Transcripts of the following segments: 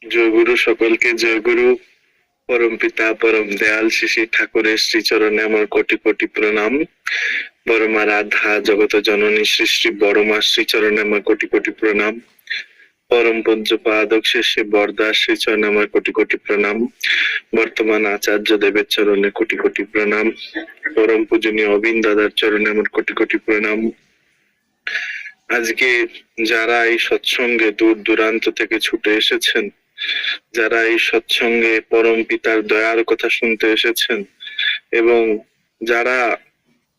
জয়গুরু সকলকে জয়গুরু। পরম পিতা পরম দয়াল শ্রী শ্রী ঠাকুরের শ্রীচরণে আমার কোটি কোটি প্রণাম। বড়মা রাধা জগত জননী শ্রী শ্রী বড়মা শ্রীচরণে আমার কোটি কোটি প্রণাম। পরম পঞ্চপাদ শ্রী বরদাস শ্রীচরণে আমার কোটি কোটি প্রণাম। বর্তমান আচার্য দেবের চরণে কোটি কোটি প্রণাম। পরম পূজনীয় অবিন্দ দাদার চরণে আমার কোটি কোটি প্রণাম। আজকে যারা এই সৎসঙ্গে দূর দূরান্ত থেকে ছুটে এসেছেন, যারা এই সৎসঙ্গে পরম পিতার দয়ার কথা শুনতে এসেছেন এবং যারা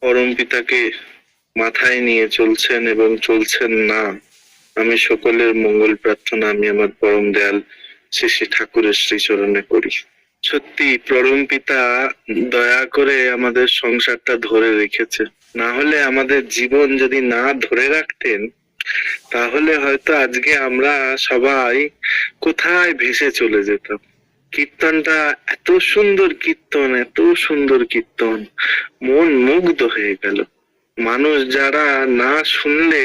পরম পিতাকে মাথায় নিয়ে চলছেন এবং চলছেন না, আমি সকলের মঙ্গল প্রার্থনা আমি আমার পরম দয়াল শ্রী শ্রী ঠাকুরের শ্রীচরণে করি। সত্যি পরম পিতা দয়া করে আমাদের সংসারটা ধরে রেখেছে, না হলে আমাদের জীবন যদি না ধরে রাখতেন তাহলে হয়তো আজকে আমরা সবাই কোথায় ভেসে চলে যেতাম। কীর্তনটা এত সুন্দর কীর্তন, এত সুন্দর কীর্তন, মন মুগ্ধ হয়ে গেল। মানুষ যারা না শুনলে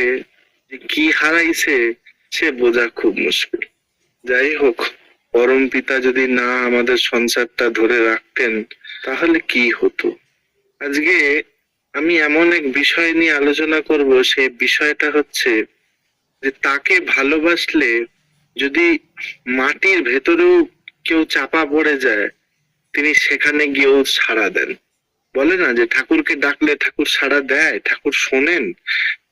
যে কি হারাইছে সে বোঝা খুব মুশকিল। যাই হোক, পরম পিতা যদি না আমাদের সংসারটা ধরে রাখতেন তাহলে কি হতো। আজকে আমি এমন এক বিষয় নিয়ে আলোচনা করব, সেই বিষয়টা হচ্ছে যে তাকে ভালোবাসলে যদি মাটির ভেতরেও কেউ চাপা পড়ে যায়, তিনি সেখানে গিয়েও সাড়া দেন। বলে না যে ঠাকুরকে ডাকলে ঠাকুর সাড়া দেয়, ঠাকুর শোনেন,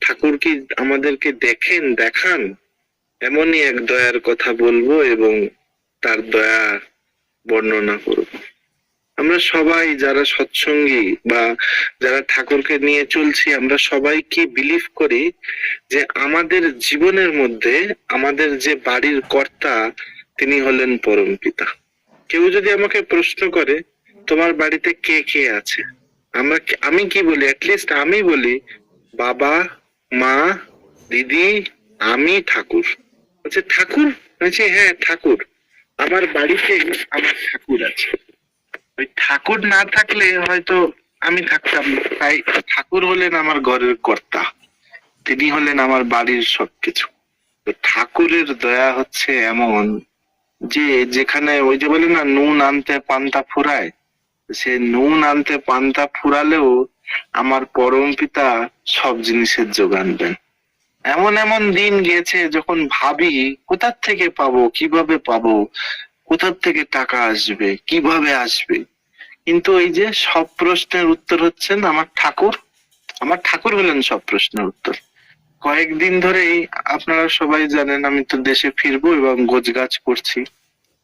ঠাকুর কি আমাদেরকে দেখেন, দেখান। এমনই এক দয়ার কথা বলবো এবং তার দয়া বর্ণনা করব। আমরা সবাই যারা সৎসঙ্গী বা যারা ঠাকুরকে নিয়ে চলছি, আমরা সবাই কি বিলিভ করি যে আমাদের জীবনের মধ্যে আমাদের যে বাড়ির কর্তা তিনি হলেন পরম পিতা। কেউ যদি আমাকে প্রশ্ন করে তোমার বাড়িতে কে কে আছে, আমি কি বলি? অ্যাটলিস্ট আমি বলি বাবা, মা, দিদি, আমি, ঠাকুর। বলছে ঠাকুর? বলছে হ্যাঁ ঠাকুর, আমার বাড়িতে আমার ঠাকুর আছে। ওই ঠাকুর না থাকলে হয়তো আমি থাকতাম না। তাই ঠাকুর হলেন আমার ঘরের কর্তা, তিনি হলেন আমার বাড়ির সবকিছু। তো ঠাকুরের দয়া হচ্ছে এমন যে যেখানে ওই যে বলে না নুন আনতে পান্তা ফুরায়, সে নুন আনতে পান্তা ফুরালেও আমার পরম পিতা সব জিনিসের যোগান দেন। এমন এমন দিন গিয়েছে যখন ভাবি কোথার থেকে পাবো, কিভাবে পাবো, কোথার থেকে টাকা আসবে, কিভাবে আসবে, কিন্তু এই যে সব প্রশ্নের উত্তর হচ্ছেন আমার ঠাকুর। আমার ঠাকুর হলেন সব প্রশ্নের উত্তর। কয়েকদিন ধরেই আপনারা সবাই জানেন আমি তো দেশে ফিরবো এবং গোছগাছ করছি।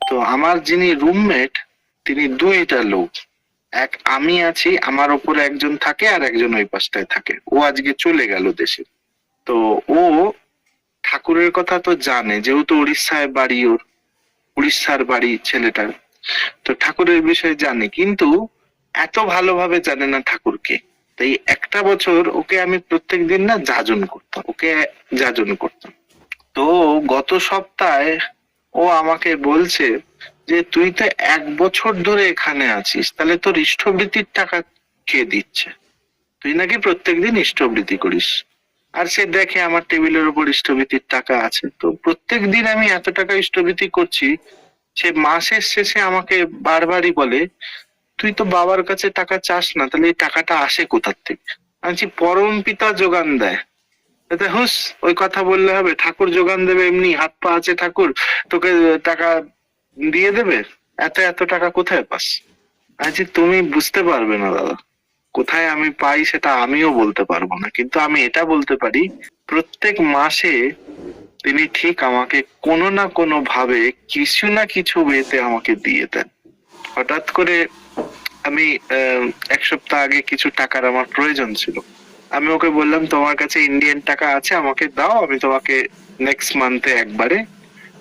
তো আমার যিনি রুমমেট তিনি দুইটা লোক, এক আমি আছি, আমার উপরে একজন থাকে আর একজন ওই পাশটায় থাকে। ও আজকে চলে গেল দেশে। তো ও ঠাকুরের কথা তো জানে, যেহেতু উড়িষ্যায় বাড়ি, ওর উড়িষ্যার বাড়ি ছেলেটার, তো ঠাকুরের বিষয়ে জানে, কিন্তু এত ভালোভাবে জানে না ঠাকুরকে। তাই একটা বছর ওকে আমি প্রত্যেকদিন না যাজন করতাম, ওকে যাজন করতাম। তো গত সপ্তাহে ও আমাকে বলছে যে তুই তো 1 বছর ধরে এখানে আছিস, তাহলে তোর ইষ্টবৃত্তির টাকা কে দিচ্ছে? তুই নাকি প্রত্যেকদিন ইষ্টবৃত্তি করিস। আর সে দেখে আমার টেবিলের উপর ইষ্টবৃত্তির টাকা আছে, তো প্রত্যেকদিন আমি এত টাকা ইষ্টবৃত্তি করছি। সে মাসের শেষে আমাকে বারবারই বলে তুই তো বাবার কাছে টাকা চাস না, তাহলে এই টাকাটা আসে কোথার থেকে? আমি বলছি পরম পিতা যোগান দেয়। হুস, ওই কথা বললে হবে? ঠাকুর যোগান দেবে এমনি, হাত পা আছে ঠাকুর, তোকে টাকা দিয়ে দেবে? এত এত টাকা কোথায় পাস? আচ্ছা তুমি বুঝতে পারবে না দাদা, কোথায় আমি পাই সেটা আমিও বলতে পারবো না, কিন্তু আমি এটা বলতে পারি প্রত্যেক মাসে তিনি ঠিক আমাকে কোনো না কোনো ভাবে কিছু না কিছু ওয়েতে আমাকে দিয়ে দেন। হঠাৎ করে আমি 1 সপ্তাহ আগে কিছু টাকার আমার প্রয়োজন ছিল। আমি ওকে বললাম তোমার কাছে ইন্ডিয়ান টাকা আছে, আমাকে দাও, আমি তোমাকে নেক্সট মান্থে একবারে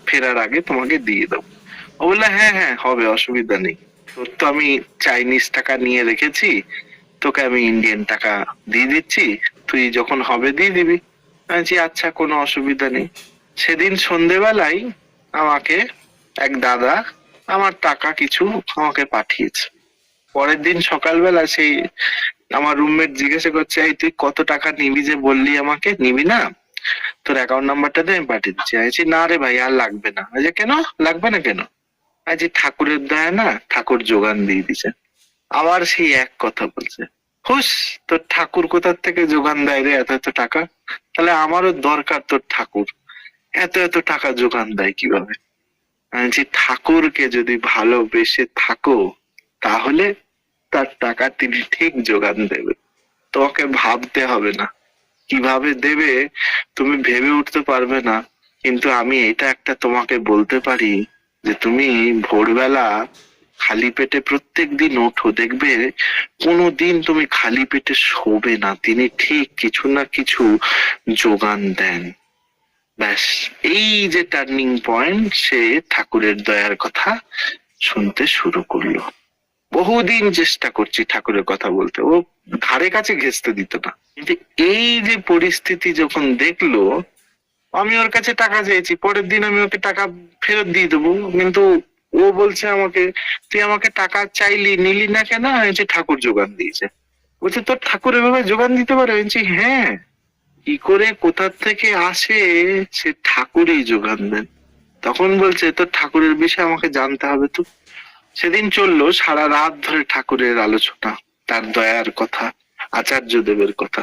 ফেরার আগে তোমাকে দিয়ে দেবো। ও বললো হ্যাঁ হ্যাঁ হবে, অসুবিধা নেই, তোর তো আমি চাইনিজ টাকা নিয়ে রেখেছি, তোকে আমি ইন্ডিয়ান টাকা দিয়ে দিচ্ছি, তুই যখন হবে দিয়ে দিবি। আমি বলছি আচ্ছা কোনো অসুবিধা নেই। সেদিন সন্ধেবেলায় আমাকে এক দাদা আমার টাকা কিছু আমাকে পাঠিয়েছে। পরের দিন সকালবেলা সেই আমার রুমমেট জিজ্ঞাসা করছে এই তুই কত টাকা নিবি যে বললি আমাকে, নিবি না? তোর অ্যাকাউন্ট নাম্বারটা দে, আমি পাঠিয়ে দিচ্ছি। আমি বলছি, না রে ভাই আর লাগবে না। আমি বলছি, কেন লাগবে না কেন? আজ ঠাকুরের দয়া না, ঠাকুর যোগান দিয়ে দিছে। আবার সেই এক কথা বলছে, হুস, তোর ঠাকুর কোথার থেকে যোগান দেয় রে এত এত টাকা? তাহলে আমারও দরকার তোর ঠাকুর, এত এত টাকা যোগান দেয় কিভাবে? আমি বলছি, ঠাকুরকে যদি ভালোবেসে থাকো তাহলে তার টাকা তিনি ঠিক যোগান দেবে, তোমাকে ভাবতে হবে না। কিভাবে দেবে তুমি ভেবে উঠতে পারবে না, কিন্তু আমি এটা একটা তোমাকে বলতে পারি যে তুমি ভোরবেলা খালি পেটে প্রত্যেক দিন ওঠো, দেখবে কোনোদিন তুমি খালি পেটে শোবে না, তিনি ঠিক কিছু না কিছু যোগান দেন। ব্যাস, এই যে টার্নিং পয়েন্ট, সে ঠাকুরের দয়ার কথা শুনতে শুরু করলো। বহুদিন চেষ্টা করছি ঠাকুরের কথা বলতে, ও ধারে কাছে ঘেঁষতে দিত না। কিন্তু এই যে পরিস্থিতি যখন দেখলো, আমি ওর কাছে টাকা চেয়েছি, পরের দিন আমি ওকে টাকা ফেরত দিয়ে দেবো, কিন্তু ও বলছে আমাকে, তুই আমাকে টাকা চাইলি, নিলি না কেন? আমি বলছি, ঠাকুর যোগান দিয়েছে। বলছে, তোর ঠাকুর এভাবে যোগান দিতে পারে? আমি বলছি, হ্যাঁ, কি করে কোথার থেকে আসে সে ঠাকুরই যোগান দেন। তখন বলছে, তোর ঠাকুরের বিষয়ে আমাকে জানতে হবে তো। সেদিন চললো সারা রাত ধরে ঠাকুরের আলোচনা, তার দয়ার কথা, আচার্য দেবের কথা।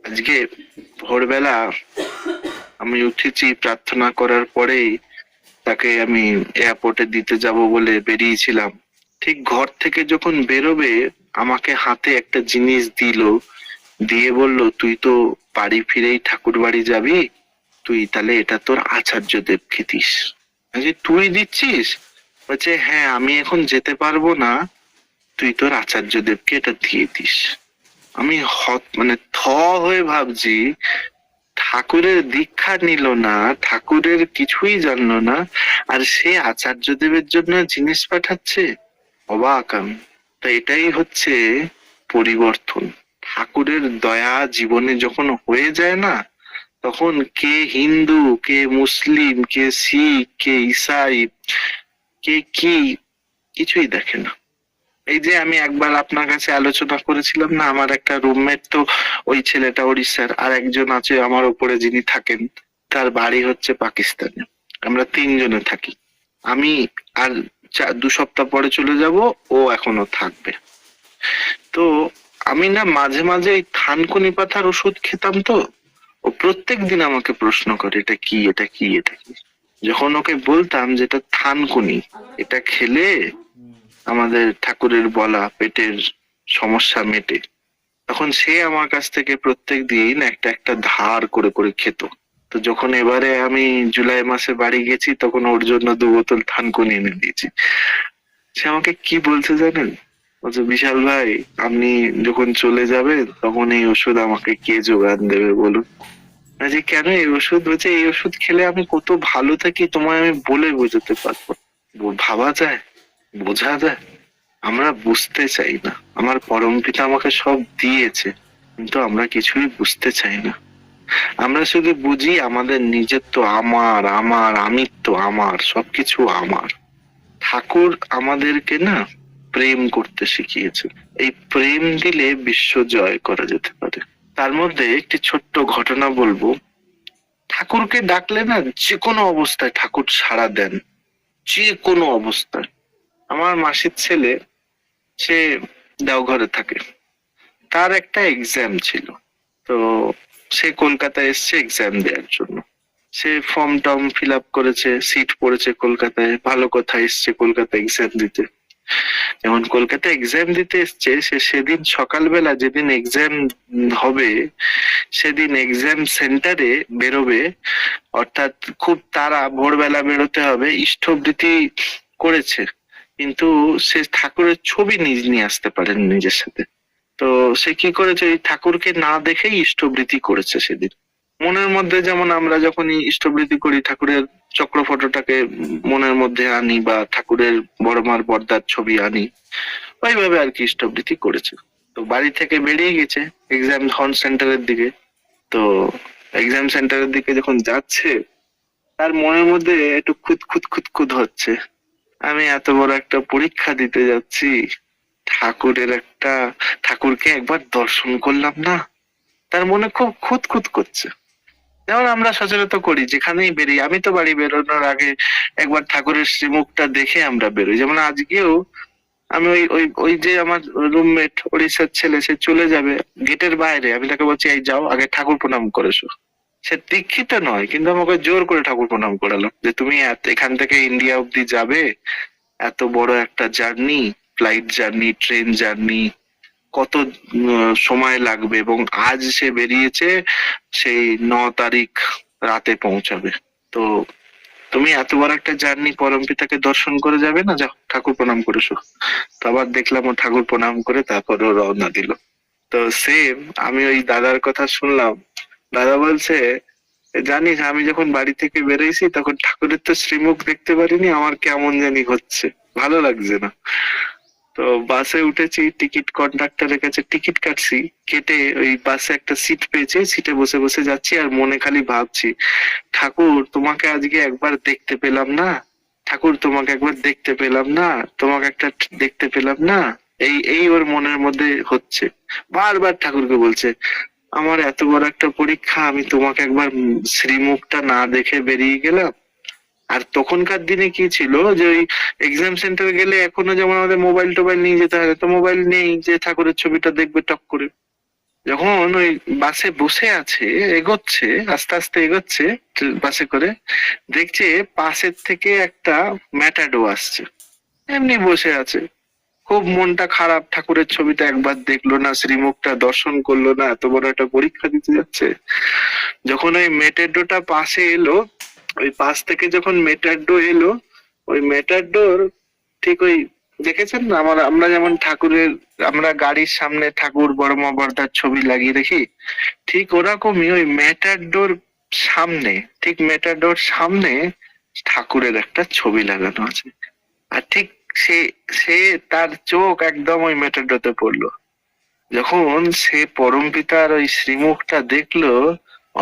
আজকে ভোরবেলা আমি উঠেছি, প্রার্থনা করার পরেই তাকে আমি এয়ারপোর্টে দিতে যাব বলে বেরিয়েছিলাম। ঠিক ঘর থেকে যখন বেরোবে, আমাকে হাতে একটা জিনিস দিল, দিয়ে বলল, তুই তো বাড়ি ফিরেই ঠাকুর বাড়ি যাবি, তুই তাহলে এটা তোর আচার্য দেবকে দিস। আমি বলছি, তুই দিচ্ছিস? বলছে, হ্যাঁ, আমি এখন যেতে পারবো না, তুই তোর আচার্য দেবকে এটা দিয়ে দিস। আমি মানে থ হয়ে ভাবছি, ঠাকুরের দীক্ষা নিল না, ঠাকুরের কিছুই জানলো না, আর সে আচার্য দেবের জন্য জিনিস পাঠাচ্ছে। অবাক আমি। তো এটাই হচ্ছে পরিবর্তন। ঠাকুরের দয়া জীবনে যখন হয়ে যায় না, তখন কে হিন্দু, কে মুসলিম, কে শিখ, কে ইসাই, কে কি, কিছুই দেখে না। এই যে আমি একবার আপনার কাছে আলোচনা করেছিলাম না, আমার একটা রুমমেট, তো ওই ছেলেটা উড়িষ্যার, আর একজন আছে আমার উপরে যিনি থাকেন, তার বাড়ি হচ্ছে পাকিস্তানে। আমরা তিনজনে থাকি। আমি আর 2 সপ্তাহ পরে চলে যাব, ও এখনো থাকবে। তো আমি না মাঝে মাঝে এই থানকুনি পাতার ওষুধ খেতাম, তো ও প্রত্যেক দিন আমাকে প্রশ্ন করে, এটা কি, এটা কি, এটা কি। যখন ওকে বলতাম যেটা থানকুনি, এটা খেলে আমাদের ঠাকুরের বলা পেটের সমস্যা মেটে, তখন সে আমার কাছ থেকে প্রত্যেক দিন একটা একটা ধার করে করে খেত। তো যখন এবারে আমি জুলাই মাসে বাড়ি গেছি, তখন ওর জন্য 2 বোতল থানকুনি এনে দিয়েছি। সে আমাকে কি বলছে জানেন? বলছে, বিশাল ভাই, আপনি যখন চলে যাবেন তখন এই ওষুধ আমাকে কে যোগান দেবে বলুন? যে কেন এই ওষুধ? বলছে, এই ওষুধ খেলে আমি কত ভালো থাকি তোমায় আমি বলে বোঝাতে পারবো না। ভাবা যায়? বোঝা যায়? আমরা বুঝতে চাই না। আমার পরমপিতা আমাকে সব দিয়েছে, কিন্তু আমরা কিছুই বুঝতে চাই না। আমরা শুধু বুঝি আমাদের নিজের তো, আমার আমার আমিত্ব, আমার সবকিছু আমার। ঠাকুর আমাদেরকে না প্রেম করতে শিখিয়েছে। এই প্রেম দিলে বিশ্ব জয় করা যেতে পারে। তার মধ্যে একটি ছোট্ট ঘটনা বলবো। ঠাকুরকে ডাকলে না, যে কোনো অবস্থায় ঠাকুর সাড়া দেন, যে কোনো অবস্থায়। আমার মাসির ছেলে, সে দেওঘরে থাকে, তার একটা এক্সাম ছিল। তো সে কলকাতায় এসছে এক্সাম দেওয়ার জন্য। সে ফর্ম টর্ম ফিল আপ করেছে, সিট পড়েছে কলকাতায়, ভালো কথা, এসছে কলকাতা এক্সাম দিতে। যখন কলকাতা এক্সাম দিতে এসছে, সে সেদিন সকালবেলা, যেদিন এক্সাম হবে, সেদিন এক্সাম সেন্টারে বেরোবে, অর্থাৎ খুব তাড়া, ভোরবেলা বেরোতে হবে। ইষ্টবৃতি করেছে, কিন্তু সে ঠাকুরের ছবি নিয়ে আসতে পারেন নিজের সাথে। তো সে কি করেছে, ওই ঠাকুরকে না দেখেই ইষ্টবৃতি করেছে সেদিন। মনের মধ্যে যেমন আমরা যখনই ইষ্টবৃতি করি, ঠাকুরের চক্র ফটোটাকে মনের মধ্যে আনি, বা ঠাকুরের বড়মার পর্দার ছবি আনি, ওইভাবে আর কি ইষ্টবৃতি করেছে। তো বাড়ি থেকে বেরিয়ে গেছে এক্সাম হল সেন্টারের দিকে। তো এক্সাম সেন্টারের দিকে যখন যাচ্ছে, তার মনের মধ্যে একটু খুঁত খুঁত খুঁত খুঁত হচ্ছে, আমি এত বড় একটা পরীক্ষা দিতে যাচ্ছি, ঠাকুরকে একবার দর্শন করলাম না। তার মনে খুব খুঁত খুঁত করছে। যেমন আমরা সচরাচর করি, যেখানেই বেরিয়ে, আমি তো বাড়ি বেরোনোর আগে একবার ঠাকুরের শ্রীমুখটা দেখে আমরা বেরোই। যেমন আজকেও আমি ওই ওই ওই যে আমার রুমমেট ওড়িশার ছেলে, সে চলে যাবে গেটের বাইরে, আমি তাকে বলছি এই যাও আগে ঠাকুর প্রণাম করে এসো। সে দীক্ষিত নয়, কিন্তু আমাকে জোর করে ঠাকুর প্রণাম করালো, যে তুমি এখান থেকে ইন্ডিয়া অব্দি যাবে, এত বড় একটা journey, flight journey, train journey, কত সময় লাগবে, এবং আজ সে বেরিয়েছে, সেই 9 তারিখ রাতে পৌঁছাবে। তো তুমি এত বড় একটা জার্নি পরমপিতাকে দর্শন করে যাবে না, যাও ঠাকুর প্রণাম করেছো। তো আবার দেখলাম ও ঠাকুর প্রণাম করে তারপর ও রওনা দিল। তো সেম আমি ওই দাদার কথা শুনলাম, দাদা বলছে জানিস আমি যখন বাড়ি থেকে বেরিয়েছি তখন ঠাকুরের তো শ্রীমুখ দেখতে পারিনি, আমার কেমন জানি হচ্ছে, ভালো লাগছে না। তো বাসে উঠেছি, টিকিট কন্ডাক্টরের কাছে টিকিট কাটছি, কেটে ওই বাসে একটা সিট পেয়েছি, সিটে বসে বসে যাচ্ছি আর মনে খালি ভাবছি, ঠাকুর তোমাকে আজকে একবার দেখতে পেলাম না, ঠাকুর তোমাকে একবার দেখতে পেলাম না, তোমাকে একটা দেখতে পেলাম না, এই এই ওর মনের মধ্যে হচ্ছে। বারবার ঠাকুরকে বলছে আমার এত বড় একটা পরীক্ষা, আমি তোমাকে একবার শ্রীমুখটা না দেখে বেরিয়ে গেলাম। আর তখনকার দিনে কি ছিল, যে ওই এক্সাম সেন্টার গেলে এখনো যেমন আমাদের মোবাইল টোবাইল নিয়ে যেতে হয়, তো মোবাইল নেই যে ঠাকুরের ছবিটা দেখবে টক করে। যখন ওই বাসে বসে আছে, এগোচ্ছে, আস্তে আস্তে এগোচ্ছে বাসে করে, দেখছে পাশের থেকে একটা ম্যাটাডো আসছে, এমনি বসে আছে, খুব মনটা খারাপ, ঠাকুরের ছবিটা একবার দেখলো না, শ্রীমুখটা দর্শন করলো না, এত বড় একটা পরীক্ষা দিতে যাচ্ছে। যখন ওই মেটাডোটা পাশে এলো, ওই পাশ থেকে যখন মেটাডো এলো, ওই মেটাডোর ঠিক ওই, দেখেছেন না আমরা যেমন ঠাকুরের, আমরা গাড়ির সামনে ঠাকুর বড় মা বড়দার ছবি লাগিয়ে রাখি, ঠিক ওরকমই ওই মেটাডোর সামনে, ঠিক মেটাডোর সামনে ঠাকুরের একটা ছবি লাগানো আছে। আর ঠিক সে সে তার চোখ একদম ওই মেটাডোতে পড়লো। যখন সে পরমপিতার ওই শ্রীমুখটা দেখলো,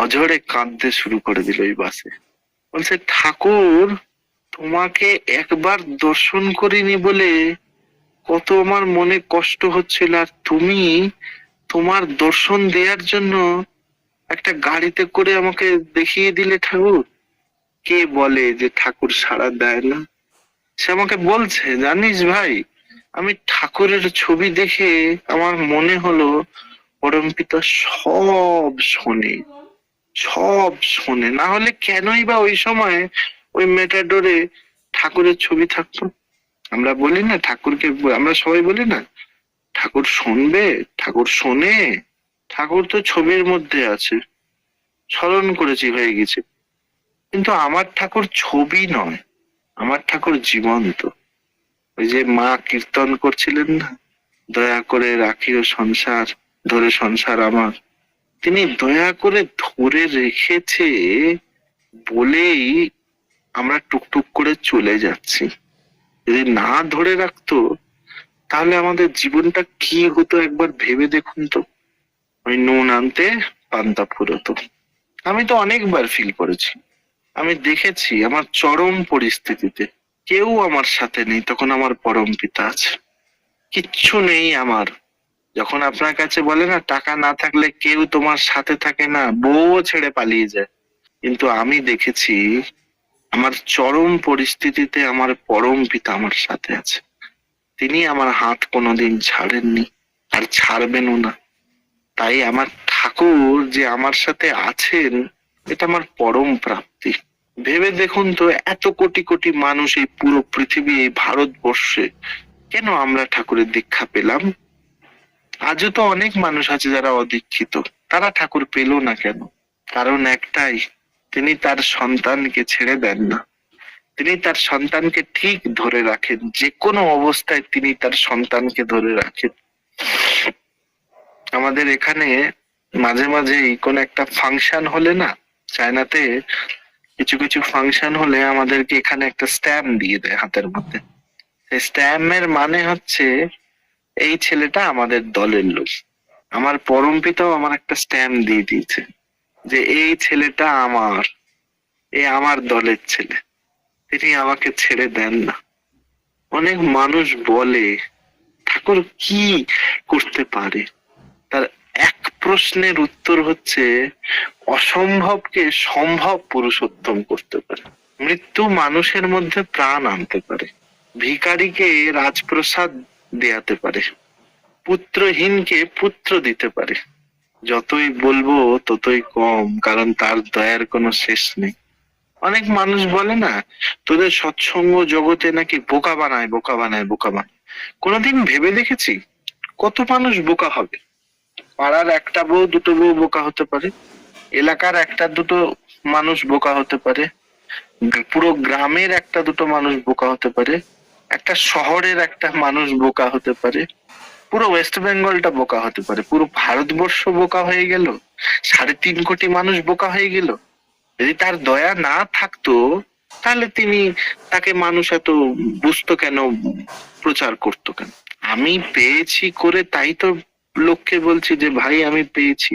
অঝরে কাঁদতে শুরু করে দিল ওই বাসে। বলছে ঠাকুর তোমাকে একবার দর্শন করিনি বলে কত আমার মনে কষ্ট হচ্ছিল, আর তুমি তোমার দর্শন দেওয়ার জন্য একটা গাড়িতে করে আমাকে দেখিয়ে দিলে ঠাকুর। কে বলে যে ঠাকুর সাড়া দেয় না? সে আমাকে বলছে জানিস ভাই, আমি ঠাকুরের ছবি দেখে আমার মনে হলো পরমপিতা সব শোনে, সব শোনে, না হলে কেনই বা ওই সময় ওই মেটাডোরে ঠাকুরের ছবি থাকতো। আমরা বলি না ঠাকুরকে, আমরা সবাই বলি না ঠাকুর শুনবে, ঠাকুর শোনে, ঠাকুর তো ছবির মধ্যে আছে, স্মরণ করেছি হয়ে গেছে। কিন্তু আমার ঠাকুর ছবি নয়, আমার ঠাকুর জীবন্ত। ওই যে মা কীর্তন করছিলেন না, দয়া করে রাখিও সংসার, ধরে সংসার আমার, তিনি দয়া করে ধরে রেখেছে বলেই আমরা টুকটুক করে চলে যাচ্ছি। যদি না ধরে রাখতো তাহলে আমাদের জীবনটা কি হতো একবার ভেবে দেখুন তো। ওই নুন আনতে পান্তা ফুরোতো। আমি তো অনেকবার ফিল করেছি, আমি দেখেছি আমার চরম পরিস্থিতিতে কেউ আমার সাথে নেই, তখন আমার পরম পিতা আছে। কিচ্ছু নেই আমার, যখন আপনার কাছে বলে না টাকা না থাকলে কেউ তোমার সাথে থাকে না, বউ ছেড়ে পালিয়ে যায়, কিন্তু আমি দেখেছি আমার চরম পরিস্থিতিতে আমার পরম পিতা আমার সাথে আছে। তিনি আমার হাত কোনোদিন ছাড়েননি, আর ছাড়বেনও না। তাই আমার ঠাকুর যে আমার সাথে আছেন, এটা আমার পরম প্রাপ্তি। ভেবে দেখুন তো, এত কোটি কোটি মানুষ এই পুরো পৃথিবী, এই ভারতবর্ষে, কেন আমরা ঠাকুরের দীক্ষা পেলাম? আজও তো অনেক মানুষ আছে যারা অদীক্ষিত, তারা ঠাকুর পেল না কেন? কারণ একটাই, তিনি তার সন্তানকে ছেড়ে দেন না, তিনি তার সন্তানকে ঠিক ধরে রাখেন, যে কোনো অবস্থায় তিনি তার সন্তানকে ধরে রাখেন। আমাদের এখানে মাঝে মাঝে কোন একটা ফাংশন হলে না, চায়নাতে কিছু কিছু ফাংশন হলে আমাদেরকে এখানে একটা স্ট্যাম্প দিয়ে দেয় হাতের মধ্যে। সেই স্ট্যাম্পের মানে হচ্ছে এই ছেলেটা আমাদের দলের লোক। আমার পরমপিতাও আমার একটা স্ট্যাম্প দিয়ে দিয়েছে যে এই ছেলেটা আমার, এ আমার দলের ছেলে, তিনি আমাকে ছেড়ে দেন না। অনেক মানুষ বলে ঠাকুর কি করতে পারে, তার এক প্রশ্নের উত্তর হচ্ছে অসম্ভবকে সম্ভব পুরুষোত্তম করতে পারে। মৃত্যু মানুষের মধ্যে প্রাণ আনতে পারে, ভিখারিকে রাজপ্রসাদ দেয়াতে পারে, পুত্রহীনকে পুত্র দিতে পারে। যতই বলবো ততই কম, কারণ তার দয়ার কোনো শেষ নেই। অনেক মানুষ বলে না, তোদের সৎসঙ্গ জগতে নাকি বোকা বানায় বোকা বানায় বোকা বানায়। কোনোদিন ভেবে দেখেছি কত মানুষ বোকা হবে? পাড়ার একটা বউ দুটো বউ বোকা হতে পারে, এলাকার একটা দুটো মানুষ বোকা হতে পারে, পুরো গ্রামের একটা দুটো মানুষ বোকা হতে পারে, একটা শহরের একটা মানুষ বোকা হতে পারে, পুরো ওয়েস্ট বেঙ্গলটা বোকা হতে পারে, পুরো ভারতবর্ষ বোকা হয়ে গেল, 3.5 কোটি মানুষ বোকা হয়ে গেল। যদি তার দয়া না থাকতো তাহলে তাকে মানুষ এত বুঝতো কেন, প্রচার করতো কেন? আমি পেয়েছি করে তাই তো লোককে বলছি যে ভাই আমি পেয়েছি।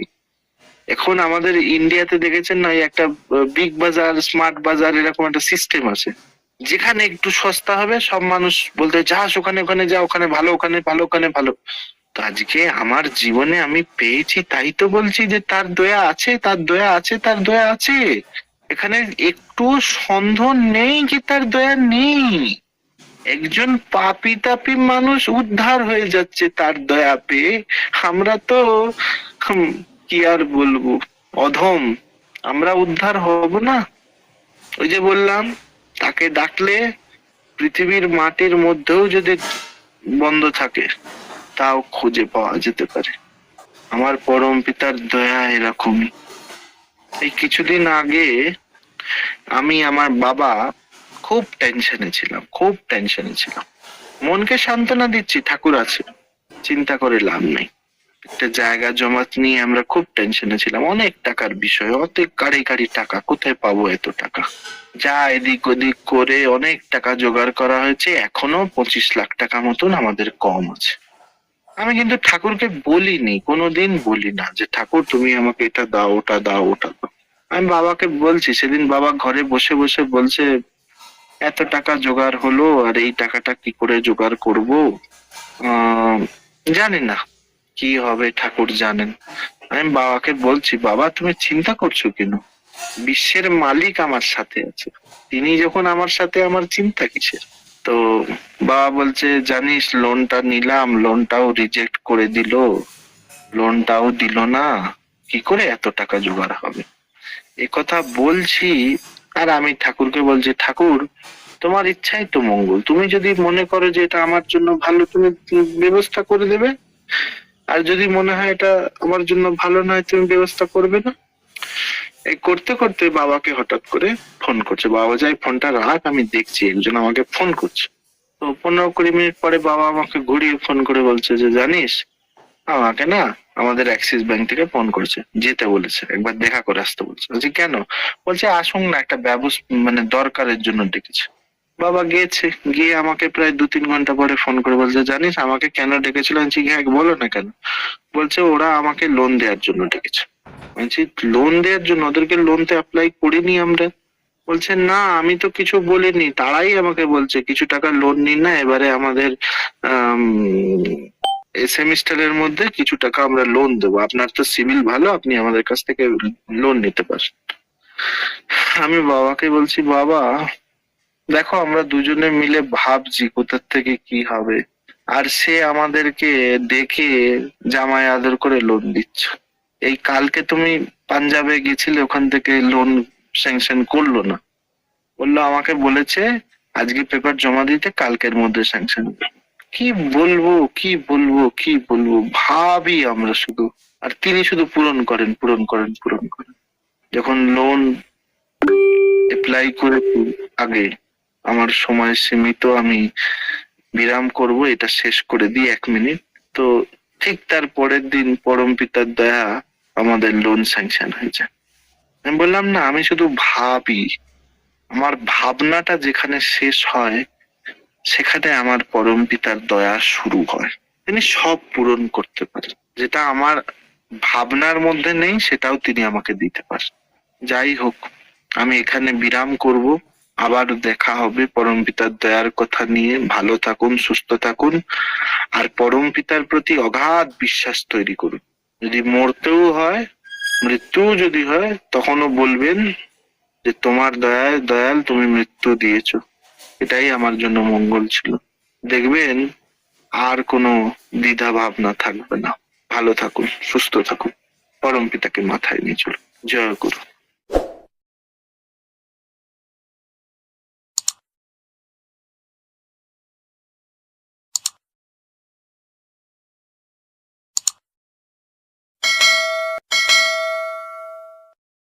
এখন আমাদের ইন্ডিয়াতে দেখেছেন না, একটা বিগ বাজার, স্মার্ট বাজার, এরকম একটা সিস্টেম আছে, যেখানে একটু সস্তা হবে সব মানুষ বলতে যাস ওখানে, ওখানে যা, ওখানে ভালো, ওখানে ভালো, ওখানে ভালো। তো আজকে আমার জীবনে আমি পেয়েছি তাই তো বলছি যে তার দয়া আছে, তার দয়া আছে, তার দয়া আছে। এখানে একটু সন্দেহ নেই কি তার দয়া নেই। একজন পাপী তাপী মানুষ উদ্ধার হয়ে যাচ্ছে তার দয়া পেয়ে। আমরা তো কি আর বলবো, অধম, আমরা উদ্ধার হব না। ওই যে বললাম, তাকে ডাকলে পৃথিবীর মাটির মধ্যেও যদি বন্ধ থাকে তাও খুঁজে পাওয়া যেতে পারে। আমার পরম পিতার দয়া এরকমই। এই কিছুদিন আগে আমি, আমার বাবা, খুব টেনশনে ছিলাম, খুব টেনশনে ছিলাম। মনকে সান্ত্বনা দিচ্ছি, ঠাকুর আছে, চিন্তা করে লাভ নেই। একটা জায়গা জমা নিয়ে আমরা খুব টেনশনে ছিলাম, অনেক টাকার বিষয়, অনেক কারি কারি টাকা, কোথায় পাবো এত টাকা? যা এদিক ওদিক করে অনেক টাকা জোগাড় করা হয়েছে, এখনো 25 লাখ টাকা মতন আমাদের কম আছে। আমি কিন্তু ঠাকুরকে বলিনি, কোনোদিন বলি না যে ঠাকুর তুমি আমাকে এটা দাও, ওটা দাও, ওটা দাও। আমি বাবাকে বলছি, সেদিন বাবা ঘরে বসে বসে বলছে এত টাকা জোগাড় হলো, আর এই টাকাটা কি করে জোগাড় করবো, জানি না কি হবে, ঠাকুর জানেন। আমি বাবাকে বলছি, বাবা তুমি চিন্তা করছো কেন? বিশ্বের মালিক আমার সাথে আছে, তিনি যখন আমার সাথে, আমার চিন্তা কিসের? তো বাবা বলছে জানিস লোনটা নিলাম, লোনটাও রিজেক্ট করে দিল, লোনটাও দিল না, কি করে এত টাকা জোগাড় হবে? এ কথা বলছি আর আমি ঠাকুরকে বলছি, ঠাকুর তোমার ইচ্ছাই তো মঙ্গল, তুমি যদি মনে করো যে এটা আমার জন্য ভালো, তুমি ব্যবস্থা করে দেবে, আর যদি মনে হয় এটা আমার জন্য ভালো নয়, তুমি ব্যবস্থা করবে না। এই করতে করতে বাবাকে হঠাৎ করে ফোন করছে। বাবা যাই ফোনটা রাখ, আমি দেখছি একজন আমাকে ফোন করছে। তো 15-20 মিনিট পরে বাবা আমাকে ঘুরিয়ে ফোন করে বলছে যে জানিস আমাকে না আমাদের অ্যাক্সিস ব্যাংক থেকে ফোন করেছে, যেতে বলেছে, একবার দেখা করে আসতে বলছে। বলছি কেন? বলছে আসুন না, একটা মানে দরকারের জন্য ডেকেছে। বাবা গিয়েছে, গিয়ে আমাকে প্রায় 2-3 ঘন্টা পরে ফোন করে বলছে জানিস আমাকে কেন ডেকেছিল? আমি বলছি হ্যাঁ বলো না কেন? বলছে ওরা আমাকে লোন দেওয়ার জন্য ডেকেছে। বলছি লোন দেওয়ার জন্য? ওদেরকে লোন তো অ্যাপ্লাই করিনি আমরা। বলছে না আমি তো কিছু বলিনি, তারাই আমাকে বলছে কিছু টাকা লোন নিন না, এবারে আমাদের সেমিস্টারের মধ্যে কিছু টাকা আমরা লোন দেবো, আপনার তো সিভিল ভালো, আপনি আমাদের কাছ থেকে লোন নিতে পারেন। আমি বাবাকে বলছি বাবা দেখো আমরা দুজনে মিলে ভাবছি কোথার থেকে কি হবে, আর সে আমাদেরকে দেখে জামাই আদর করে লোন দিচ্ছ। এই কালকে তুমি পাঞ্জাবে গেছিলে, ওখান থেকে লোন স্যাংশন করলো না, বললো আমাকে বলেছে আজকে পেপার জমা দিতে, কালকের মধ্যে স্যাংশন। কি বলবো, কি বলবো, কি বলবো, ভাবি আমরা শুধু, আর তিনি শুধু পূরণ করেন, পূরণ করেন, পূরণ করেন। যখন লোন অ্যাপ্লাই করে আগে আমার সময় সীমিত, আমি বিরাম করব, এটা শেষ করে দিই 1 মিনিট, তো ঠিক তার পরের দিন পরম পিতার দয়া আমাদের লোন স্যাংশন হয়ে যায়। আমি বললাম না আমি শুধু ভাবি, আমার ভাবনাটা যেখানে শেষ হয় সেখানে আমার পরম পিতার দয়া শুরু হয়। তিনি সব পূরণ করতে পারেন, যেটা আমার ভাবনার মধ্যে নেই সেটাও তিনি আমাকে দিতে পারেন। যাই হোক, আমি এখানে বিরাম করব, আবার দেখা হবে পরম পিতার দয়ার কথা নিয়ে। ভালো থাকুন, সুস্থ থাকুন, আর পরম পিতার প্রতি অগাধ বিশ্বাস তৈরি করুন। যদি মরতেও হয়, মৃত্যু যদি হয়, তখনও বলবেন যে তোমার দয়ায় দয়াল তুমি মৃত্যু দিয়েছো, এটাই আমার জন্য মঙ্গল ছিল। দেখবেন আর কোনো দ্বিধা ভাবনা থাকবে না। ভালো থাকুন, সুস্থ থাকুন, পরম পিতাকে মাথায় নিয়ে চলুন। জয় গুরু।